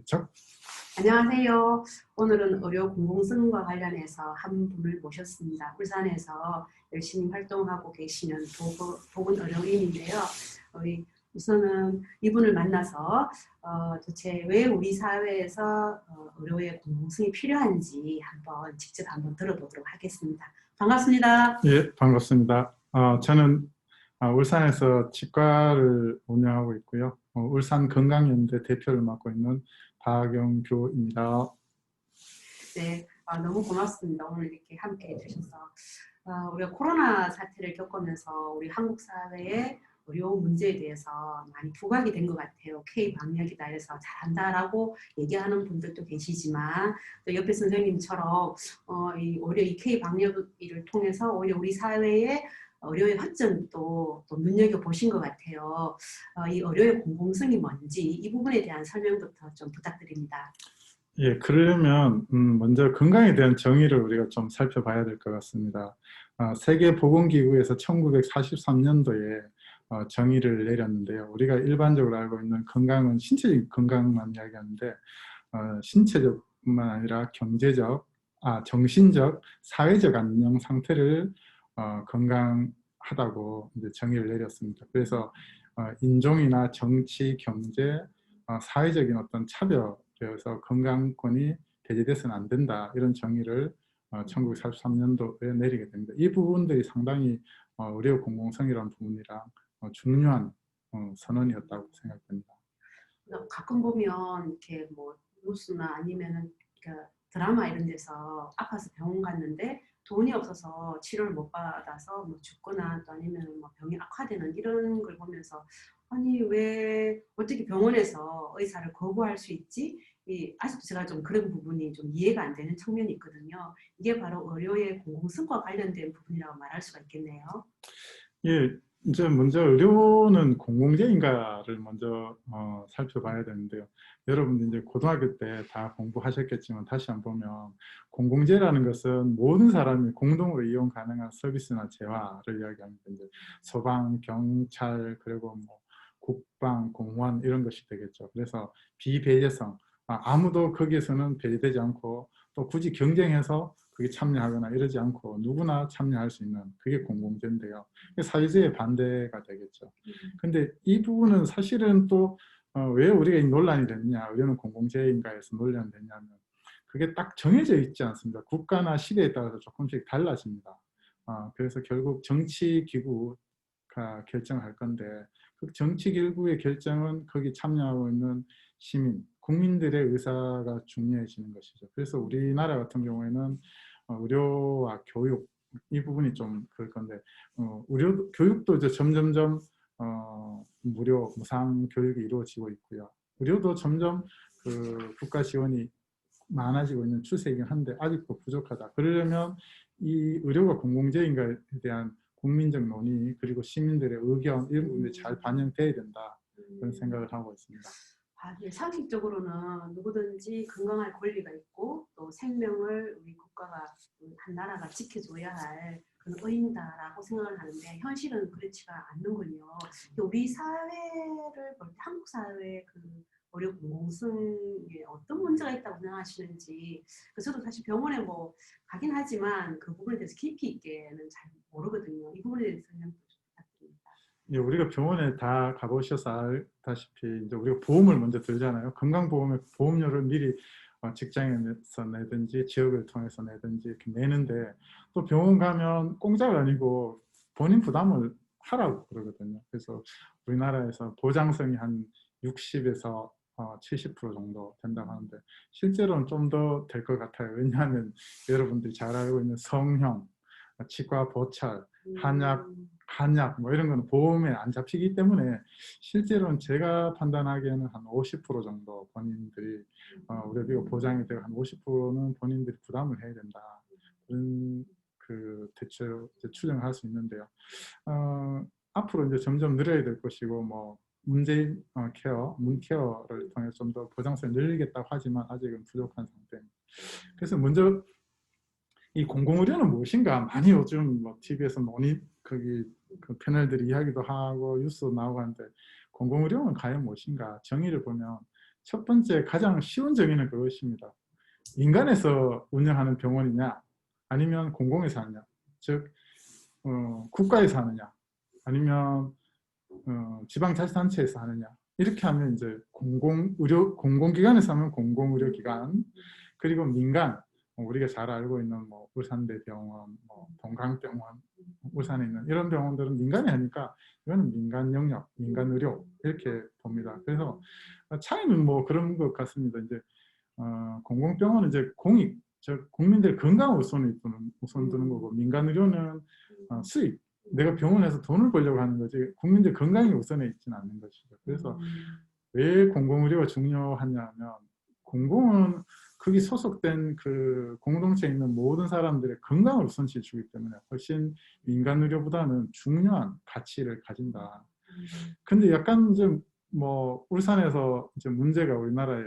되겠죠? 안녕하세요. 오늘은 의료 공공성과 관련해서 한 분을 모셨습니다. 울산에서 열심히 활동하고 계시는 보건의료인인데요. 우선은 이분을 만나서 도대체 왜 우리 사회에서 의료의 공공성이 필요한지 직접 한번 들어보도록 하겠습니다. 반갑습니다. 예, 반갑습니다. 저는 울산에서 치과를 운영하고 있고요. 울산 건강연대 대표를 맡고 있는 박영규입니다. 네, 너무 고맙습니다. 오늘 이렇게 함께 해주셔서. 우리가 코로나 사태를 겪으면서 우리 한국 사회의 의료 문제에 대해서 많이 부각이 된 것 같아요. K-방역이다 해서 잘한다라고 얘기하는 분들도 계시지만 또 옆에 선생님처럼 오히려 이 K-방역을 통해서 오히려 우리 사회의 의료의 허점도 또 눈여겨보신 것 같아요. 이 의료의 공공성이 뭔지 이 부분에 대한 설명부터 좀 부탁드립니다. 예, 그러려면 먼저 건강에 대한 정의를 우리가 좀 살펴봐야 될 것 같습니다. 세계보건기구에서 1943년도에 정의를 내렸는데요. 우리가 일반적으로 알고 있는 건강은 신체적 건강만 이야기하는데 신체적뿐만 아니라 경제적, 정신적, 사회적 안녕 상태를 건강하다고 이제 정의를 내렸습니다. 그래서 인종이나 정치, 경제, 사회적인 어떤 차별에서 건강권이 배제돼서는 안 된다, 이런 정의를 1943년도에 내리게 됩니다. 이 부분들이 상당히 의료 공공성이라는 부분이랑 중요한 선언이었다고 생각됩니다. 가끔 보면 이렇게 뭐 뉴스나 아니면은 드라마 이런 데서 아파서 병원 갔는데 돈이 없어서 치료를 못 받아서 뭐 죽거나 또 아니면 뭐 병이 악화되는 이런 걸 보면서 아니 왜 어떻게 병원에서 의사를 거부할 수 있지? 아직도 제가 좀 그런 부분이 좀 이해가 안 되는 측면이 있거든요. 이게 바로 의료의 공공성과 관련된 부분이라고 말할 수가 있겠네요. 예, 이제 먼저 의료는 공공재인가를 먼저 살펴봐야 되는데요. 여러분 이제 고등학교 때 다 공부하셨겠지만 다시 한번 보면 공공재라는 것은 모든 사람이 공동으로 이용 가능한 서비스나 재화를 이야기합니다. 이제 소방, 경찰, 그리고 뭐 국방, 공무원 이런 것이 되겠죠. 그래서 비배제성, 아무도 거기에서는 배제되지 않고 또 굳이 경쟁해서 그게 참여하거나 이러지 않고 누구나 참여할 수 있는, 그게 공공재인데요. 사회주의의 반대가 되겠죠. 근데 이 부분은 사실은 또 왜 우리가 이 논란이 됐냐, 의료는 공공재인가에서 논란이 됐냐면 그게 딱 정해져 있지 않습니다. 국가나 시대에 따라서 조금씩 달라집니다. 그래서 결국 정치기구가 결정할 건데 그 정치기구의 결정은 거기 참여하고 있는 시민, 국민들의 의사가 중요해지는 것이죠. 그래서 우리나라 같은 경우에는 의료와 교육 이 부분이 좀 그럴 건데 의료 교육도 이제 점점점 무료 무상 교육이 이루어지고 있고요. 의료도 점점 그 국가 지원이 많아지고 있는 추세이긴 한데 아직도 부족하다. 그러려면 이 의료가 공공재인가에 대한 국민적 논의 그리고 시민들의 의견 이런 부분이 잘 반영돼야 된다, 그런 생각을 하고 있습니다. 네, 상식적으로는 누구든지 건강할 권리가 있고 또 생명을 우리 국가가 한 나라가 지켜줘야 할 그런 의무다라고 생각을 하는데 현실은 그렇지가 않는군요. 우리 사회를 볼 때 한국 사회의 그 의료 공공성에 어떤 문제가 있다고 생각하시는지, 저도 사실 병원에 뭐 가긴 하지만 그 부분에 대해서 깊이 있게는 잘 모르거든요. 이 부분에 대해서 설명 좀 부탁드립니다. 예, 우리가 병원에 다 가보셔서 알다시피 이제 우리가 보험을 먼저 들잖아요. 건강보험의 보험료를 미리 직장에서 내든지 지역을 통해서 내든지 이렇게 내는데 또 병원 가면 공짜가 아니고 본인 부담을 하라고 그러거든요. 그래서 우리나라에서 보장성이 한 60에서 70% 정도 된다고 하는데 실제로는 좀 더 될 것 같아요. 왜냐하면 여러분들이 잘 알고 있는 성형, 치과 보철, 한약 뭐 이런 거는 보험에 안 잡히기 때문에 실제로는 제가 판단하기에는 한 50% 정도 본인들이 의료비가 보장이 되고 한 50%는 본인들이 부담을 해야 된다, 그런 그 대체 추정할 수 있는데요. 앞으로 이제 점점 늘어야 될 것이고 뭐 문재인 케어, 문케어를 통해 좀 더 보장성을 늘리겠다고 하지만 아직은 부족한 상태입니다. 그래서 먼저 이 공공의료는 무엇인가 많이 요즘 뭐 TV에서 논의 거기 그 패널들이 이야기도 하고 뉴스도 나오고 하는데 공공의료는 과연 무엇인가 정의를 보면 첫 번째 가장 쉬운 정의는 그것입니다. 민간에서 운영하는 병원이냐 아니면 공공에서 하느냐, 즉 국가에서 하느냐 아니면 지방자치단체에서 하느냐. 이렇게 하면 이제 공공기관에서 하면 공공의료기관, 그리고 민간, 우리가 잘 알고 있는 뭐 울산대병원, 뭐 동강병원, 울산에 있는 이런 병원들은 민간이 하니까 이거는 민간 영역, 민간 의료 이렇게 봅니다. 그래서 차이는 뭐 그런 것 같습니다. 이제 공공병원은 이제 공익, 즉 국민들 건강 우선 두는 거고, 민간 의료는 수익, 내가 병원에서 돈을 벌려고 하는 거지 국민들 건강이 우선에 있지는 않는 것이죠. 그래서 왜 공공의료가 중요하냐면, 공공은 거기 소속된 그 공동체에 있는 모든 사람들의 건강을 우선시 주기 때문에 훨씬 민간 의료보다는 중요한 가치를 가진다. 근데 약간 좀 뭐 울산에서 이제 문제가, 우리나라에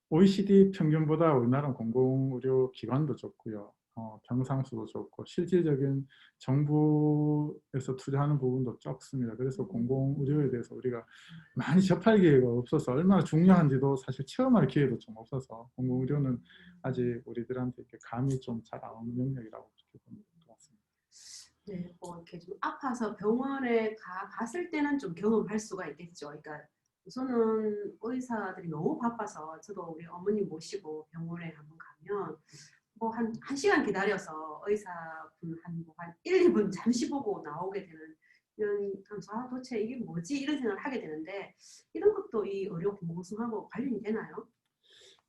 OECD 평균보다 우리나라는 공공의료 기관도 적고요. 병상수도 적고 실질적인 정부에서 투자하는 부분도 적습니다. 그래서 공공의료에 대해서 우리가 많이 접할 기회가 없어서, 얼마나 중요한지도 사실 체험할 기회도 좀 없어서 공공의료는 아직 우리들한테 이렇게 감이 좀 잘 안 오는 영역이라고 그렇게 보는 것 같습니다. 네, 뭐 이렇게 좀 아파서 병원에 갔을 때는 좀 경험할 수가 있겠죠. 그러니까 우선은 의사들이 너무 바빠서, 저도 우리 어머니 모시고 병원에 한번 가면 뭐 한 시간 기다려서 의사분 한 1, 2분 잠시 보고 나오게 되는, 이런 하면서 도대체 이게 뭐지? 이런 생각을 하게 되는데, 이런 것도 이 의료 공공성하고 관련이 되나요?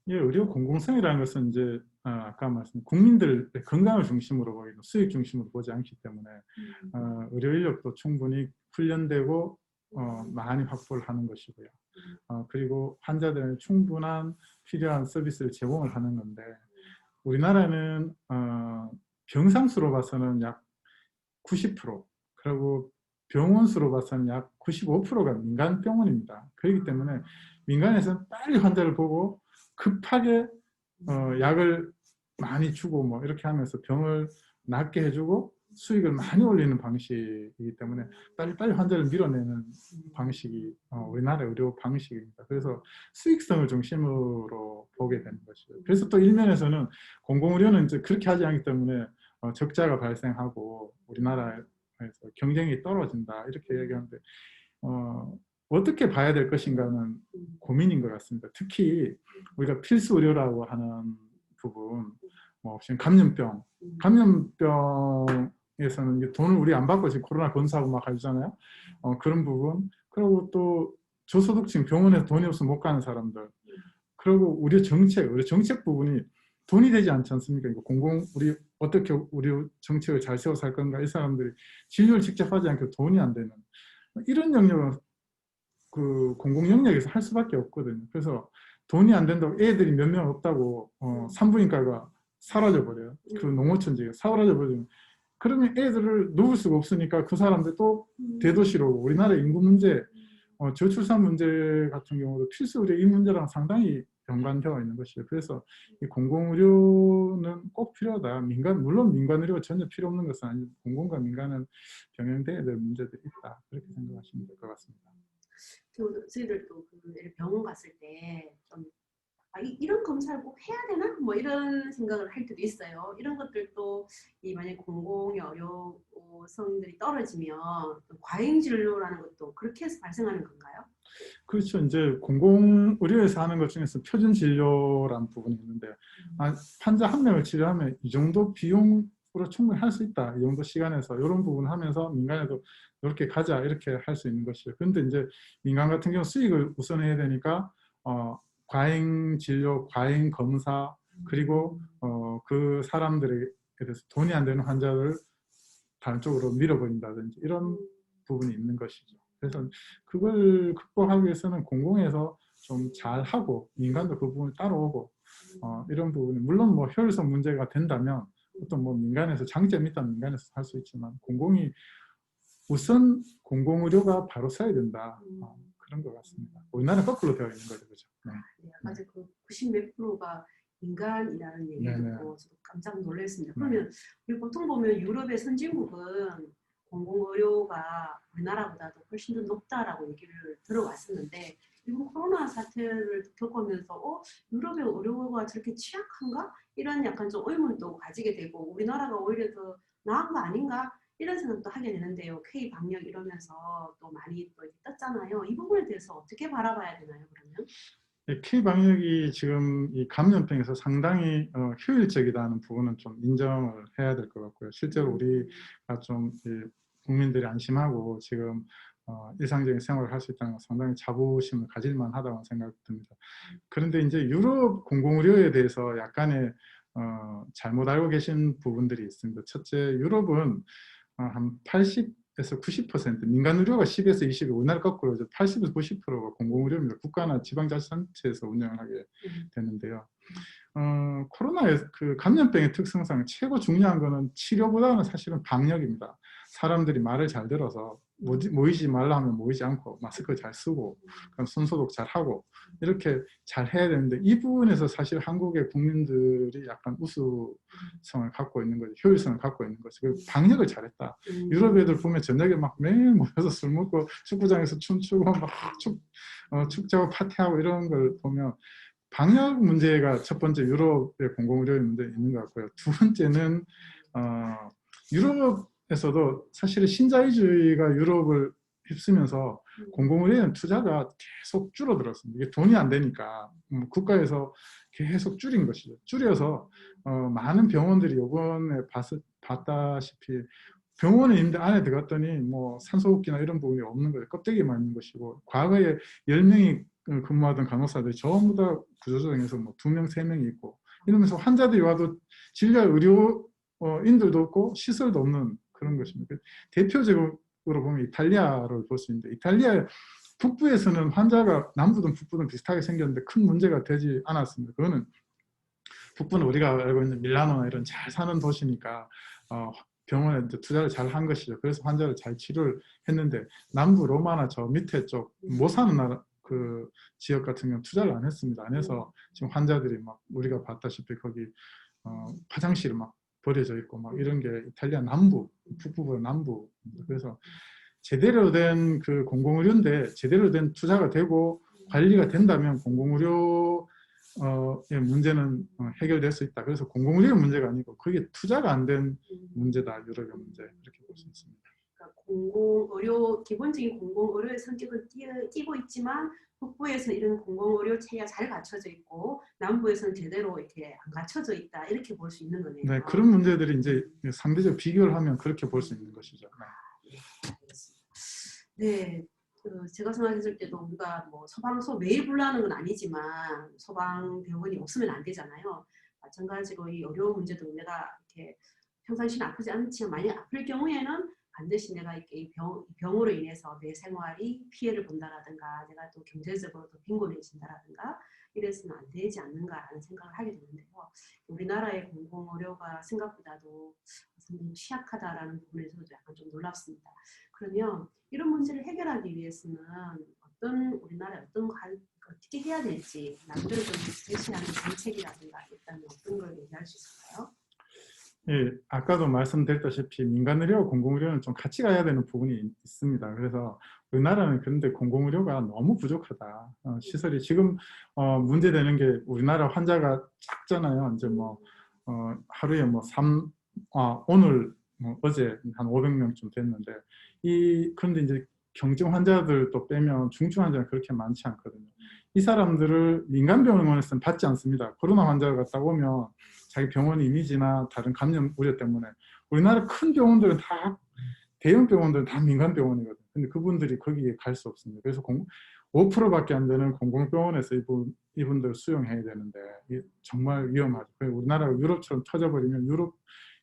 예, 의료 공공성이라는 것은 이제 아까 말씀 국민들의 건강을 중심으로 보이고 수익 중심으로 보지 않기 때문에 의료 인력도 충분히 훈련되고 많이 확보를 하는 것이고요. 그리고 환자들은 충분한 필요한 서비스를 제공을 하는 건데, 우리나라는 병상 수로 봐서는 약 90%, 그리고 병원 수로 봐서는 약 95%가 민간 병원입니다. 그렇기 때문에 민간에서는 빨리 환자를 보고 급하게 약을 많이 주고 뭐 이렇게 하면서 병을 낫게 해주고 수익을 많이 올리는 방식이기 때문에 빨리빨리 환자를 밀어내는 방식이 우리나라 의료 방식입니다. 그래서 수익성을 중심으로 보게 되는 것이죠. 그래서 또 일면에서는 공공의료는 이제 그렇게 하지 않기 때문에 적자가 발생하고 우리나라에서 경쟁이 떨어진다 이렇게 얘기하는데, 어떻게 봐야 될 것인가는 고민인 것 같습니다. 특히 우리가 필수 의료라고 하는 부분, 뭐 지금 감염병에서는 돈을 우리 안 받고 지금 코로나 검사하고 막 하잖아요. 그런 부분, 그리고 또 저소득층, 병원에서 돈이 없으면 못 가는 사람들, 그리고 의료 정책 부분이 돈이 되지 않지 않습니까? 우리 어떻게 우리 정책을 잘 세워서 할 건가? 이 사람들이 진료를 직접 하지 않고 돈이 안 되는 이런 영역은 그 공공 영역에서 할 수밖에 없거든요. 그래서 돈이 안 된다고 애들이 몇 명 없다고 산부인과가 사라져 버려요. 그 농어촌지가 사라져 버리면, 그러면 애들을 놓을 수가 없으니까 그 사람들 또 대도시로, 우리나라 인구 문제, 저출산 문제 같은 경우도 필수 의료 이 문제랑 상당히 연관되어 있는 것이에요. 그래서 이 공공의료는 꼭 필요하다. 물론 민간 의료가 전혀 필요 없는 것은 아니고 공공과 민간은 병행돼야 될 문제들이 있다. 그렇게 생각하시면 될 것 같습니다. 저희들도 병원 갔을 때 좀 이런 검사를 꼭 해야 되나? 뭐 이런 생각을 할 때도 있어요. 이런 것들도 만약 공공의 의료성들이 떨어지면 과잉 진료라는 것도 그렇게 해서 발생하는 건가요? 그렇죠. 이제 공공의료에서 하는 것 중에서 표준 진료라는 부분이 있는데, 환자 한 명을 치료하면 이 정도 비용으로 충분히 할 수 있다. 이 정도 시간에서 이런 부분을 하면서 민간에도 이렇게 가자 이렇게 할 수 있는 것이에요. 그런데 이제 민간 같은 경우 수익을 우선해야 되니까 과잉 진료, 과잉 검사, 그리고 그 사람들에 대해서 돈이 안 되는 환자를 다른 쪽으로 밀어버린다든지 이런 부분이 있는 것이죠. 그래서 그걸 극복하기 위해서는 공공에서 좀 잘하고 민간도 그 부분을 따라오고 이런 부분이, 물론 뭐 효율성 문제가 된다면 어떤 뭐 민간에서 장점이 있다면 민간에서 할 수 있지만, 우선 공공의료가 바로 서야 된다. 그런 것 같습니다. 우리나라는 거꾸로 되어 있는 거죠. 그렇죠? 네. 아직 그 90몇 프로가 인간이라는 얘기 듣고 저도 깜짝 놀랐습니다. 그러면 우리 보통 보면 유럽의 선진국은 공공의료가 우리나라보다도 훨씬 더 높다라고 얘기를 들어왔었는데 이번 코로나 사태를 겪으면서 유럽의 의료가 저렇게 취약한가? 이런 약간 좀 의문도 가지게 되고 우리나라가 오히려 더 나은 거 아닌가? 이런 생각도 하게 되는데요. K 방역 이러면서 또 많이 또 떴잖아요. 이 부분에 대해서 어떻게 바라봐야 되나요, 그러면? K 방역이 지금 이 감염병에서 상당히 효율적이다는 부분은 좀 인정을 해야 될 것 같고요. 실제로 우리가 좀 국민들이 안심하고 지금 일상적인 생활을 할 수 있다는 건 상당히 자부심을 가질 만하다고 생각이 듭니다. 그런데 이제 유럽 공공의료에 대해서 약간의 잘못 알고 계신 부분들이 있습니다. 첫째, 유럽은 한 80에서 90% 민간 의료가 10에서 20, 우리나라 거꾸로 80에서 90%가 공공의료입니다. 국가나 지방자치단체에서 운영을 하게 되는데요. 코로나의 그 감염병의 특성상 최고 중요한 거는 치료보다는 사실은 방역입니다. 사람들이 말을 잘 들어서 모이지 말라 하면 모이지 않고 마스크 잘 쓰고 손소독 잘 하고 이렇게 잘 해야 되는데 이 부분에서 사실 한국의 국민들이 약간 우수성을 갖고 있는 거죠. 효율성을 갖고 있는 거죠. 방역을 잘했다. 유럽 애들 보면 저녁에 막 매일 모여서 술 먹고 축구장에서 춤추고 막 축제하고 파티하고 이런 걸 보면 방역 문제가 첫 번째 유럽의 공공의료의 문제 있는 것 같고요. 두 번째는 유럽에서도 사실 신자유주의가 유럽을 휩쓰면서 공공의료에 투자가 계속 줄어들었습니다. 이게 돈이 안 되니까 국가에서 계속 줄인 것이죠. 줄여서 많은 병원들이 이번에 봤다시피 병원에 있는데 안에 들어갔더니 뭐 산소호흡기나 이런 부분이 없는 거예요. 껍데기만 있는 것이고 과거에 10명이 근무하던 간호사들이 전부 다 구조조정해서 뭐 2명, 3명이 있고 이러면서 환자들이 와도 진료할 의료인들도 없고 시설도 없는 그런 것입니다. 대표적으로 보면 이탈리아를 볼 수 있는데 이탈리아 북부에서는 환자가 남부든 북부든 비슷하게 생겼는데 큰 문제가 되지 않았습니다. 그거는 북부는 우리가 알고 있는 밀라노나 이런 잘 사는 도시니까 병원에 투자를 잘 한 것이죠. 그래서 환자를 잘 치료를 했는데 남부 로마나 저 밑에 쪽 못 사는 나라 그 지역 같은 경우는 투자를 안 했습니다. 안 해서 지금 환자들이 막 우리가 봤다시피 거기 화장실이 막 버려져 있고 막 이런 게 이탈리아 남부, 북부보다 남부. 그래서 제대로 된 그 공공의료인데 제대로 된 투자가 되고 관리가 된다면 공공의료의 문제는 해결될 수 있다. 그래서 공공의료의 문제가 아니고 그게 투자가 안 된 문제다. 유럽의 문제 이렇게 볼 수 있습니다. 그러니까 공공의료 기본적인 공공의료의 성격을 띠고 있지만 북부에서 이런 공공의료 체계가 잘 갖춰져 있고 남부에서는 제대로 이렇게 안 갖춰져 있다 이렇게 볼 수 있는 거네요. 네, 그런 문제들이 이제 상대적 비교를 하면 그렇게 볼 수 있는 것이죠. 네, 제가 생각했을 때도 우리가 뭐 소방서 매일 불러하는 건 아니지만 소방병원이 없으면 안 되잖아요. 마찬가지로 이 어려운 문제도 내가 이렇게 평상시는 아프지 않지만 만약 아플 경우에는 반드시 내가 이렇게 이 병으로 인해서 내 생활이 피해를 본다라든가 내가 또 경제적으로 또 빈곤해진다라든가 이래서는 안 되지 않는가라는 생각을 하게 되는데요. 우리나라의 공공의료가 생각보다도 상당히 취약하다라는 부분에서도 약간 좀 놀랍습니다. 그러면 이런 문제를 해결하기 위해서는 우리나라에 어떻게 해야 될지 남들을 좀 제시하는 정책이라든가 일단 어떤 걸 얘기할 수 있을까요? 예, 아까도 말씀드렸다시피 민간의료와 공공의료는 좀 같이 가야 되는 부분이 있습니다. 그래서 우리나라는 그런데 공공의료가 너무 부족하다. 시설이 지금 문제되는 게 우리나라 환자가 작잖아요. 이제 뭐 하루에 뭐 오늘 어제 한 500명쯤 됐는데 그런데 이제 경증 환자들도 빼면 중증 환자는 그렇게 많지 않거든요. 이 사람들을 민간 병원에서는 받지 않습니다. 코로나 환자가 갔다 오면 자기 병원 이미지나 다른 감염 우려 때문에 우리나라 큰 병원들은 다 대형 병원들은 다 민간 병원이거든요. 근데 그분들이 거기에 갈 수 없습니다. 그래서 5%밖에 안 되는 공공병원에서 이분들 수용해야 되는데 정말 위험하죠. 우리나라가 유럽처럼 터져버리면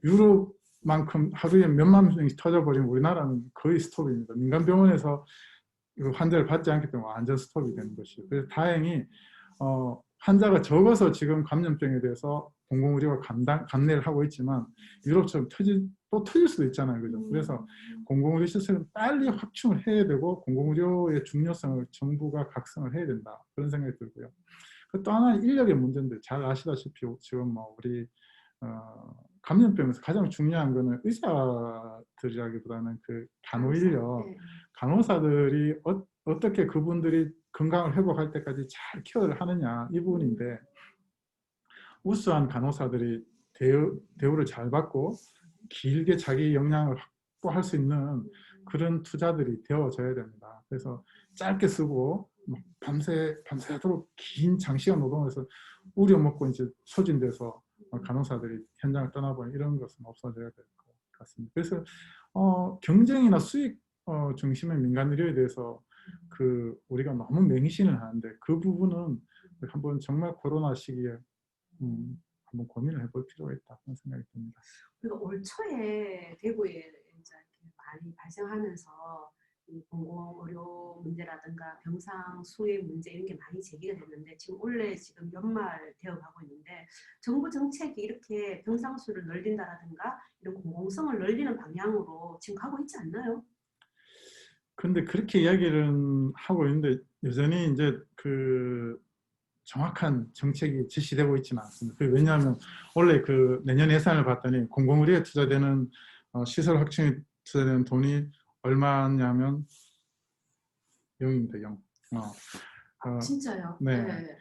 유럽만큼 하루에 몇만 명씩 터져버리면 우리나라는 거의 스톱입니다. 민간 병원에서 환자를 받지 않기 때문에 완전 스톱이 되는 것이죠. 그래서 다행히 환자가 적어서 지금 감염병에 대해서 공공의료가 감내를 하고 있지만 유럽처럼 또 터질 수도 있잖아요. 그죠? 그래서 공공의료 시스템을 빨리 확충을 해야 되고 공공의료의 중요성을 정부가 각성을 해야 된다. 그런 생각이 들고요. 또 하나 인력의 문제인데 잘 아시다시피 지금 뭐 우리 감염병에서 가장 중요한 거는 의사들이라기보다는 그 간호 인력, 네. 간호사들이 어떻게 그분들이 건강을 회복할 때까지 잘 케어를 하느냐 이 부분인데 우수한 간호사들이 대우를 잘 받고 길게 자기 역량을 확보할 수 있는 그런 투자들이 되어져야 됩니다. 그래서 짧게 쓰고 밤새도록 긴 장시간 노동해서 우려먹고 이제 소진돼서 간호사들이 현장을 떠나버리는 이런 것은 없어져야 될 것 같습니다. 그래서 경쟁이나 수익 중심의 민간 의료에 대해서 우리가 너무 맹신을 하는데 그 부분은 한번 정말 코로나 시기에 한번 고민을 해볼 필요가 있다 그런 생각이 듭니다. 그리고 올 초에 대구에 이제 이렇게 많이 발생하면서 이 공공의료 문제라든가 병상 수의 문제 이런 게 많이 제기가 됐는데 지금 올해 지금 연말 되어가고 있는데 정부 정책이 이렇게 병상 수를 늘린다라든가 이런 공공성을 늘리는 방향으로 지금 가고 있지 않나요? 그런데 그렇게 이야기를 하고 있는데 여전히 이제 정확한 정책이実施되고 있지는 않습니다. 왜냐하면 원래 내년 예산을 봤더니 공공의료에 투자되는 시설 확충에 투자되는 돈이 얼마냐면 0입니다. 0. 진짜요? 네. 네.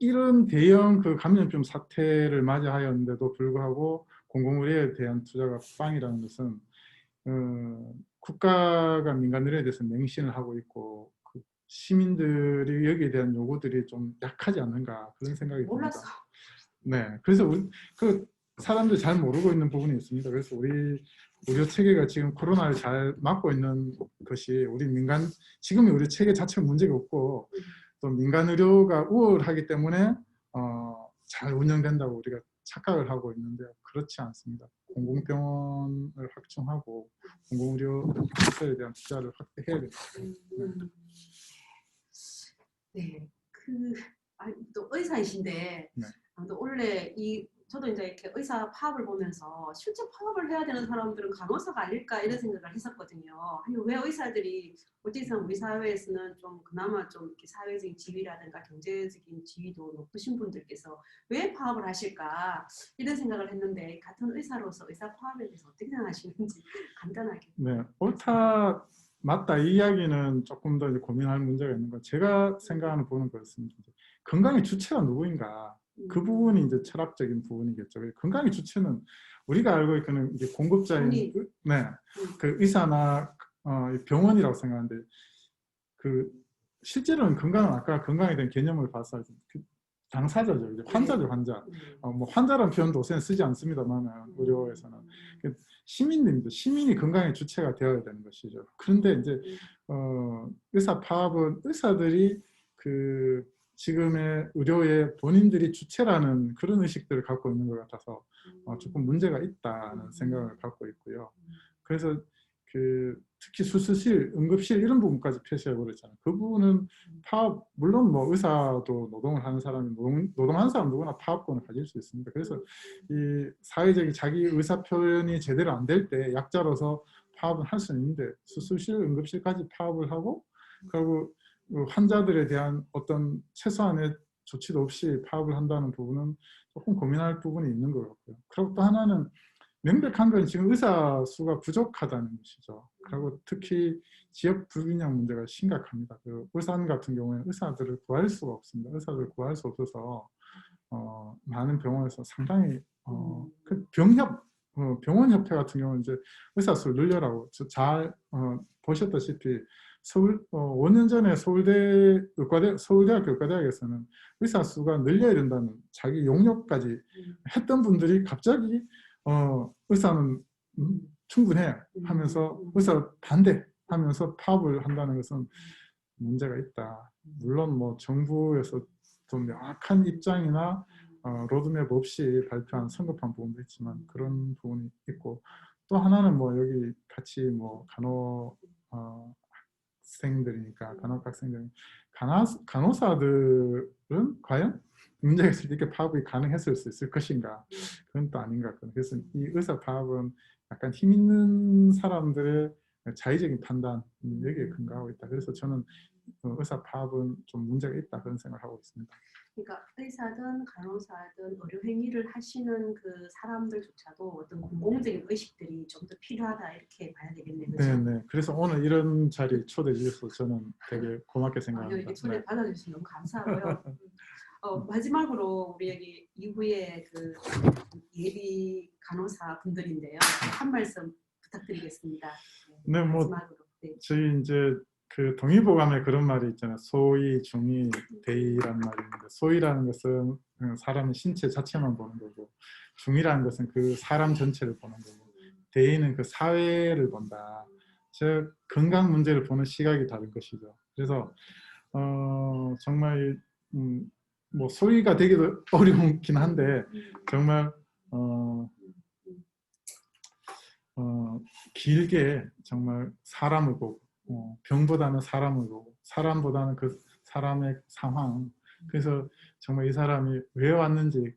이런 대형 감염병 사태를 맞이하였는데도 불구하고 공공의료에 대한 투자가 빵이라는 것은 국가가 민간 의료에 대해서 맹신을 하고 있고 시민들이 여기에 대한 요구들이 좀 약하지 않는가 그런 생각이 듭니다. 몰랐어. 네, 그래서 사람들이 잘 모르고 있는 부분이 있습니다. 그래서 우리 의료 체계가 지금 코로나를 잘 막고 있는 것이 지금의 의료 체계 자체가 문제가 없고 또 민간 의료가 우월하기 때문에 잘 운영된다고 우리가 착각을 하고 있는데 그렇지 않습니다. 공공병원을 확충하고 공공의료 시설에 대한 투자를 확대해야 됩니다. 네, 또 의사이신데 네. 또 원래 저도 이제 이렇게 의사 파업을 보면서 실제 파업을 해야 되는 사람들은 간호사가 아닐까 이런 생각을 했었거든요. 아니 왜 의사들이 어쨌든 우리 사회에서는 좀 그나마 좀 이렇게 사회적인 지위라든가 경제적인 지위도 높으신 분들께서 왜 파업을 하실까 이런 생각을 했는데 같은 의사로서 의사 파업에 대해서 어떻게 생각하시는지 간단하게. 네, 옳다 맞다 이 이야기는 조금 더 고민할 문제가 있는 건 제가 생각하는 부분은 그렇습니다. 건강의 주체가 누구인가 그 부분이 이제 철학적인 부분이겠죠. 건강의 주체는 우리가 알고 있는 이제 공급자인 의사나 병원이라고 생각하는데 실제로는 건강은 아까 건강에 대한 개념을 봐서 당사자죠. 이제 환자죠, 환자. 환자라는 표현도 요새는 쓰지 않습니다만 의료에서는 시민들입니다. 시민이 건강의 주체가 되어야 되는 것이죠. 그런데 이제 의사 파업은 의사들이 지금의 의료에 본인들이 주체라는 그런 의식들을 갖고 있는 것 같아서 조금 문제가 있다는 생각을 갖고 있고요. 그래서 특히 수술실, 응급실 이런 부분까지 폐쇄해버렸잖아요. 그 부분은 파업, 물론 의사도 노동을 하는 사람이 노동하는 사람 누구나 파업권을 가질 수 있습니다. 그래서 이 사회적인 자기 의사 표현이 제대로 안 될 때 약자로서 파업은 할 수 있는데 수술실, 응급실까지 파업을 하고 그리고 환자들에 대한 어떤 최소한의 조치도 없이 파업을 한다는 부분은 조금 고민할 부분이 있는 것 같고요. 그리고 또 하나는 명백한 건 지금 의사 수가 부족하다는 것이죠. 그리고 특히 지역 불균형 문제가 심각합니다. 울산 같은 경우에는 의사들을 구할 수가 없습니다. 의사들을 구할 수 없어서 많은 병원에서 상당히 병원협회 같은 경우는 이제 의사 수를 늘려라고 잘 보셨다시피 5년 전에 서울대학교 의과대학에서는 의사 수가 늘려야 된다는 자기 용역까지 했던 분들이 갑자기 의사는 충분해 하면서 의사 반대하면서 파업을 한다는 것은 문제가 있다. 물론 정부에서 좀 명확한 입장이나 로드맵 없이 발표한 성급한 부분도 있지만 그런 부분이 있고 또 하나는 여기 같이 간호생들이니까 간호학생들 간호사들은 과연 문제가 있을 때 이렇게 파업이 가능했을 수 있을 것인가 그건 또 아닌 것 같거든요. 그래서 이 의사 파업은 약간 힘 있는 사람들의 자의적인 판단 여기에 근거하고 있다. 그래서 저는 의사 파업은 좀 문제가 있다 그런 생각을 하고 있습니다. 그러니까 의사든 간호사든 의료 행위를 하시는 그 사람들조차도 어떤 공공적인 의식들이 좀 더 필요하다 이렇게 봐야 되겠네요. 그렇죠? 네. 그래서 오늘 이런 자리 초대해 주셔서 저는 되게 고맙게 아니요, 생각합니다. 이렇게 초대 네. 받아주셔서 너무 감사하고요. 마지막으로 우리 여기 이후에 그 예비 간호사 분들인데요. 한 말씀 부탁드리겠습니다. 네, 뭐 마지막으로. 네. 저희 이제 그 동의보감에 그런 말이 있잖아요. 소위, 중의, 대의란 말이 있는데 소위라는 것은 사람의 신체 자체만 보는 거고 중의라는 것은 그 사람 전체를 보는 거고 대의는 그 사회를 본다. 즉 건강 문제를 보는 시각이 다른 것이죠. 그래서 정말 뭐 소위가 되기도 어렵긴 한데 정말 길게 정말 사람을 보고 병보다는 사람을 보고 사람보다는 그 사람의 상황, 그래서 정말 이 사람이 왜 왔는지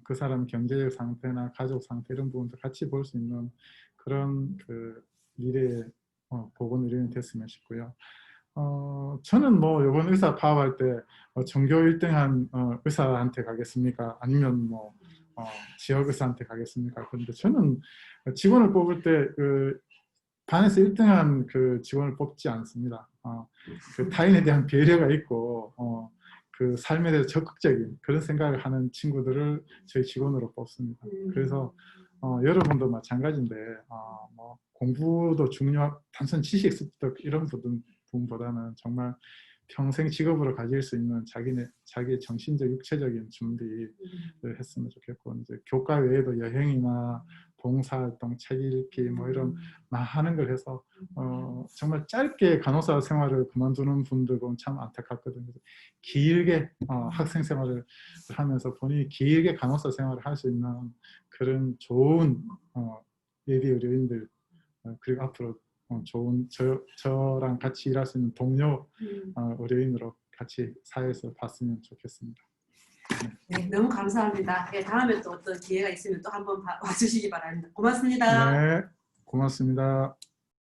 그 사람 경제적 상태나 가족 상태 이런 부분도 같이 볼 수 있는 그런 그 미래의 보건의료인이 됐으면 싶고요. 저는 뭐 이번 의사 파업할 때 전교 1등한 의사한테 가겠습니까? 아니면 뭐 지역 의사한테 가겠습니까? 그런데 저는 직원을 뽑을 때 그 반에서 1등한 그 직원을 뽑지 않습니다. 그 타인에 대한 배려가 있고 그 삶에 대해서 적극적인 그런 생각을 하는 친구들을 저희 직원으로 뽑습니다. 그래서 여러분도 마찬가지인데 뭐 공부도 단순 지식 습득 이런 부분보다는 정말 평생 직업으로 가질 수 있는 자기의 정신적, 육체적인 준비를 했으면 좋겠고 이제 교과 외에도 여행이나 봉사활동, 책 읽기 뭐 이런 많은 걸 해서 정말 짧게 간호사 생활을 그만두는 분들 보면 참 안타깝거든요. 길게 학생 생활을 하면서 본인이 길게 간호사 생활을 할 수 있는 그런 좋은 예비 의료인들 그리고 앞으로 좋은 저랑 같이 일할 수 있는 동료 의료인으로 같이 사회에서 봤으면 좋겠습니다. 네, 너무 감사합니다. 네, 다음에 또 어떤 기회가 있으면 또 한번 와주시기 바랍니다. 고맙습니다. 네, 고맙습니다.